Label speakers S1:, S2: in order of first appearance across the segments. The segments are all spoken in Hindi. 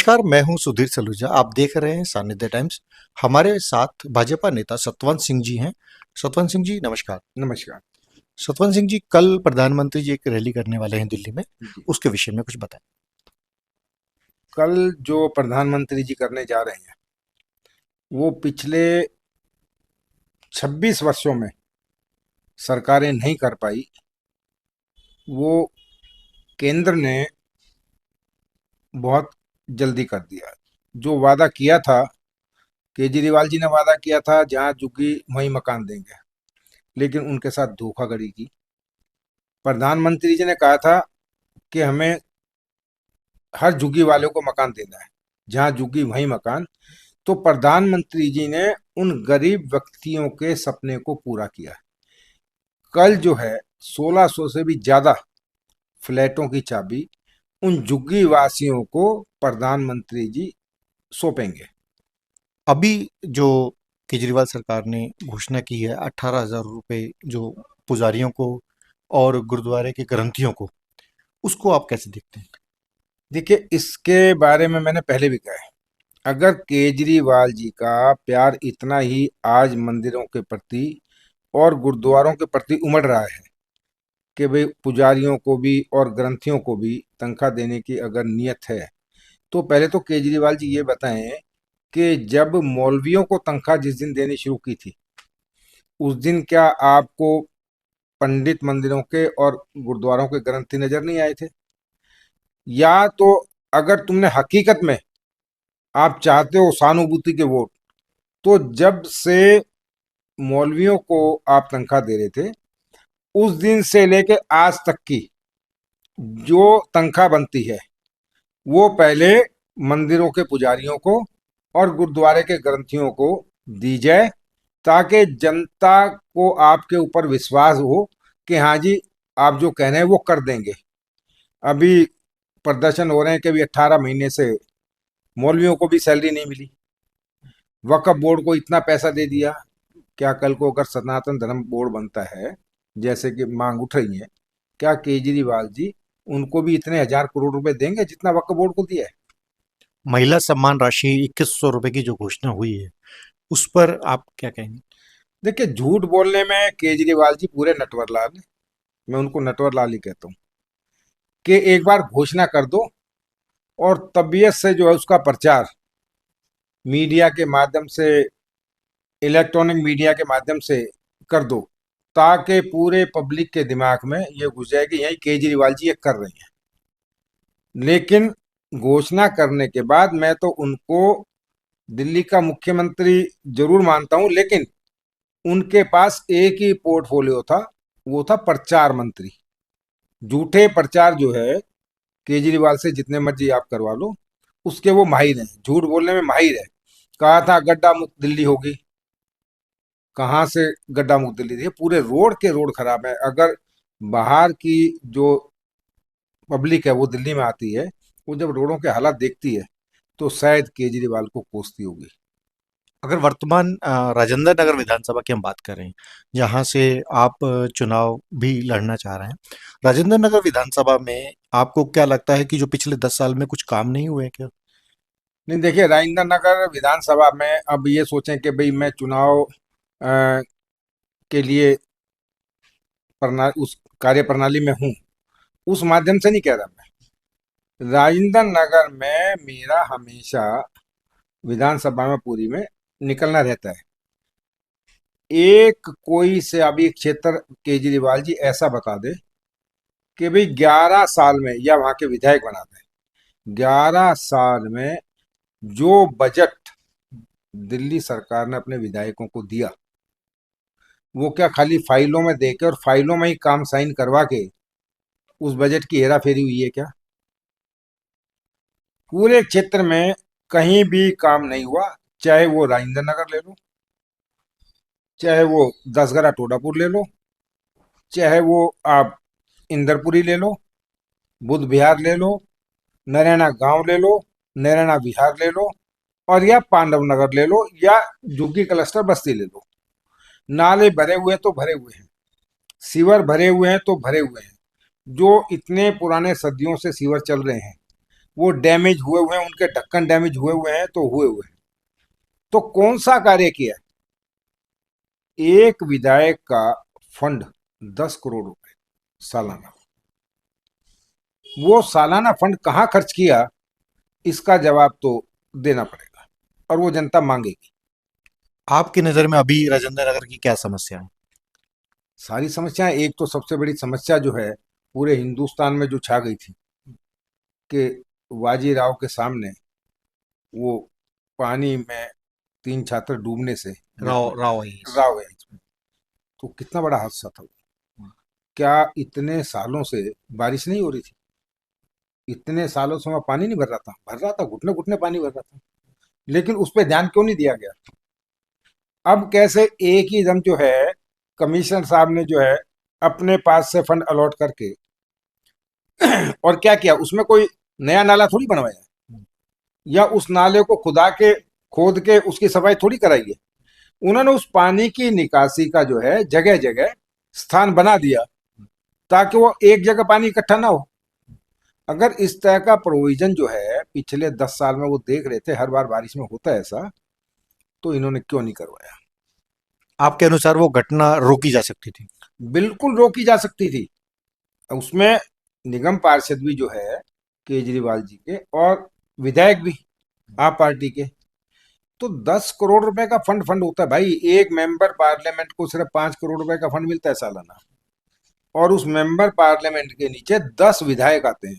S1: नमस्कार, मैं हूं सुधीर सलूजा। आप देख रहे हैं सानिध्य टाइम्स। हमारे साथ भाजपा नेता सतवंत सिंह जी हैं। सतवंत सिंह जी नमस्कार।
S2: नमस्कार
S1: सतवंत सिंह जी, कल प्रधानमंत्री जी एक रैली करने वाले हैं दिल्ली में,
S2: जी।
S1: उसके विषय में कुछ बताएं।
S2: कल जो प्रधानमंत्री जी करने जा रहे हैं वो पिछले 26 वर्षों में सरकारें नहीं कर पाई। वो केंद्र ने बहुत जल्दी कर दिया। जो वादा किया था, केजरीवाल जी ने वादा किया था जहां झुग्गी वहीं मकान देंगे, लेकिन उनके साथ धोखाधड़ी की। प्रधानमंत्री जी ने कहा था कि हमें हर झुग्गी वाले को मकान देना है, जहां झुग्गी वहीं मकान। तो प्रधानमंत्री जी ने उन गरीब व्यक्तियों के सपने को पूरा किया। कल जो है 1600 से भी ज्यादा फ्लैटों की चाबी उन झुग्गी वासियों को प्रधानमंत्री जी सौंपेंगे।
S1: अभी जो केजरीवाल सरकार ने घोषणा की है 18,000 रुपये जो पुजारियों को और गुरुद्वारे के ग्रंथियों को, उसको आप कैसे देखते हैं?
S2: देखिए, इसके बारे में मैंने पहले भी कहा है। अगर केजरीवाल जी का प्यार इतना ही आज मंदिरों के प्रति और गुरुद्वारों के प्रति उमड़ रहा है कि भाई पुजारियों को भी और ग्रंथियों को भी तनख्वाह देने की अगर नियत है, तो पहले तो केजरीवाल जी ये बताएं कि जब मौलवियों को तनख्वाह जिस दिन देनी शुरू की थी, उस दिन क्या आपको पंडित मंदिरों के और गुरुद्वारों के ग्रंथी नजर नहीं आए थे? या तो अगर तुमने हकीकत में आप चाहते हो सहानुभूति के वोट, तो जब से मौलवियों को आप तनख्वाह दे रहे थे, उस दिन से लेके आज तक की जो तनख्वाह बनती है वो पहले मंदिरों के पुजारियों को और गुरुद्वारे के ग्रंथियों को दी जाए, ताकि जनता को आपके ऊपर विश्वास हो कि हाँ जी, आप जो कह रहे हैं वो कर देंगे। अभी प्रदर्शन हो रहे हैं कि अभी 18 महीने से मौलवियों को भी सैलरी नहीं मिली। वक्फ बोर्ड को इतना पैसा दे दिया। क्या कल को अगर सनातन धर्म बोर्ड बनता है, जैसे कि मांग उठ रही है, क्या केजरीवाल जी उनको भी इतने 1000 करोड़ रुपए देंगे जितना वक्फ बोर्ड को दिया है?
S1: महिला सम्मान राशि 2100 रुपये की जो घोषणा हुई है, उस पर आप क्या कहेंगे?
S2: देखिए, झूठ बोलने में केजरीवाल जी पूरे नटवर लाल हैं। मैं उनको नटवर लाल ही कहता हूँ कि एक बार घोषणा कर दो और तबीयत से जो है उसका प्रचार मीडिया के माध्यम से, इलेक्ट्रॉनिक मीडिया के माध्यम से कर दो, ताकि पूरे पब्लिक के दिमाग में ये घुस जाए कि यही केजरीवाल जी ये कर रहे हैं। लेकिन घोषणा करने के बाद मैं तो उनको दिल्ली का मुख्यमंत्री जरूर मानता हूं, लेकिन उनके पास एक ही पोर्टफोलियो था, वो था प्रचार मंत्री। झूठे प्रचार जो है केजरीवाल से जितने मर्जी आप करवा लो, उसके वो माहिर हैं, झूठ बोलने में माहिर है। कहा था गड्ढा मुक्त दिल्ली होगी, कहाँ से गड्ढा मुक्त दिल्ली थी? पूरे रोड के रोड खराब है। अगर बाहर की जो पब्लिक है वो दिल्ली में आती है, वो जब रोडों के हालात देखती है तो शायद केजरीवाल को कोसती होगी।
S1: अगर वर्तमान राजेंद्र नगर विधानसभा की हम बात करें, जहां से आप चुनाव भी लड़ना चाह रहे हैं, राजेंद्र नगर विधानसभा में आपको क्या लगता है कि जो पिछले 10 साल में कुछ काम नहीं हुए क्या?
S2: नहीं, देखिए, राजेंद्र नगर विधानसभा में अब ये सोचें कि भाई मैं चुनाव के लिए उस कार्य प्रणाली में हूँ, उस माध्यम से नहीं कह रहा मैं। राजेंद्र नगर में मेरा हमेशा विधानसभा में पूरी में निकलना रहता है। एक कोई से अभी क्षेत्र केजरीवाल जी ऐसा बता दे कि भाई 11 साल में, या वहां के विधायक बना दे, 11 साल में जो बजट दिल्ली सरकार ने अपने विधायकों को दिया, वो क्या खाली फाइलों में देके और फाइलों में ही काम साइन करवा के उस बजट की हेरा फेरी हुई है क्या? पूरे क्षेत्र में कहीं भी काम नहीं हुआ। चाहे वो राजेंद्र नगर ले लो, चाहे वो दसगरा टोडापुर ले लो, चाहे वो आप इंदरपुरी ले लो, बुद्ध विहार ले लो, नरैना गांव ले लो, नरैना विहार ले लो, और या पांडव नगर ले लो, या झुग्गी क्लस्टर बस्ती ले लो। नाले भरे हुए हैं तो भरे हुए हैं, सीवर भरे हुए हैं तो भरे हुए हैं। जो इतने पुराने सदियों से सीवर चल रहे हैं, वो डैमेज हुए हुए हैं, उनके ढक्कन डैमेज हुए हुए हैं, तो हुए हुए हैं। तो कौन सा कार्य किया? एक विधायक का फंड 10 करोड़ रुपए सालाना। वो सालाना फंड कहाँ खर्च किया, इसका जवाब तो देना पड़ेगा, और वो जनता मांगेगी।
S1: आपकी नज़र में अभी राजेंद्र नगर की क्या समस्या है?
S2: सारी समस्याएं, एक तो सबसे बड़ी समस्या जो है पूरे हिंदुस्तान में जो छा गई थी, कि बाजीराव के सामने वो पानी में 3 छात्र डूबने से मृत्यु
S1: राव
S2: हो
S1: राव आईएएस।
S2: गई, राव है इसमें। तो कितना बड़ा हादसा था वो। क्या इतने सालों से बारिश नहीं हो रही थी? इतने सालों से वहां पानी नहीं भर रहा था? भर रहा था, घुटने घुटने पानी भर रहा था। लेकिन उस पर ध्यान क्यों नहीं दिया गया? अब कैसे एक ही दम जो है कमिश्नर साहब ने जो है अपने पास से फंड अलॉट करके और क्या किया, उसमें कोई नया नाला थोड़ी बनवाया, या उस नाले को खुदा के खोद के उसकी सफाई थोड़ी कराई है। उन्होंने उस पानी की निकासी का जो है जगह जगह स्थान बना दिया, ताकि वो एक जगह पानी इकट्ठा ना हो। अगर इस तरह का प्रोविजन जो है पिछले 10 साल में वो देख रहे थे, हर बार बारिश में होता है ऐसा, तो इन्होंने क्यों नहीं करवाया?
S1: आपके अनुसार वो घटना रोकी जा सकती थी?
S2: बिल्कुल रोकी जा सकती थी। उसमें निगम पार्षद भी जो है केजरीवाल जी के, और विधायक भी आप पार्टी के। तो 10 करोड़ रुपए का फंड फंड होता है भाई। एक मेंबर पार्लियामेंट को सिर्फ 5 करोड़ रुपए का फंड मिलता है सालाना, और उस मेंबर पार्लियामेंट के नीचे 10 विधायक आते हैं।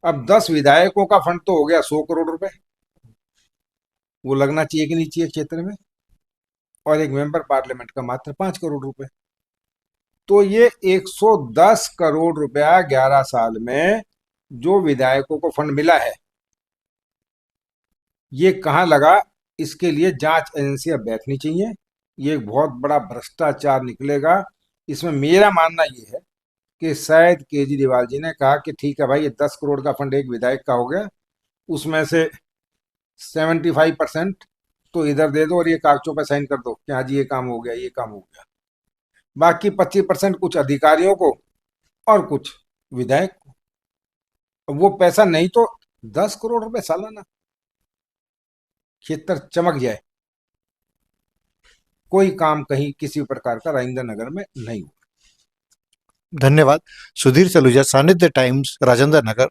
S2: अब 10 विधायकों का फंड तो हो गया 100 करोड़ रुपए। वो लगना चाहिए कि नहीं चाहिए क्षेत्र में? और एक मेंबर पार्लियामेंट का मात्र 5 करोड़ रुपए। तो ये 110 करोड़ रुपया 11 साल में जो विधायकों को फंड मिला है, ये कहाँ लगा? इसके लिए जांच एजेंसियां बैठनी चाहिए। ये एक बहुत बड़ा भ्रष्टाचार निकलेगा। इसमें मेरा मानना ये है कि शायद केजरीवाल जी ने कहा कि ठीक है भाई, ये 10 करोड़ का फंड एक विधायक का हो गया, उसमें से 75% तो इधर दे दो और ये कागजों पर साइन कर दो कि हाँ जी ये काम हो गया, ये काम हो गया। बाकी 25% कुछ अधिकारियों को और कुछ विधायक को। अब वो पैसा नहीं तो 10 करोड़ रुपए सालाना, क्षेत्र चमक जाए। कोई काम कहीं किसी प्रकार का राजेंद्र नगर में नहीं हुआ।
S1: धन्यवाद। सुधीर सलूजा, सानिध्य टाइम्स, राजेंद्र नगर।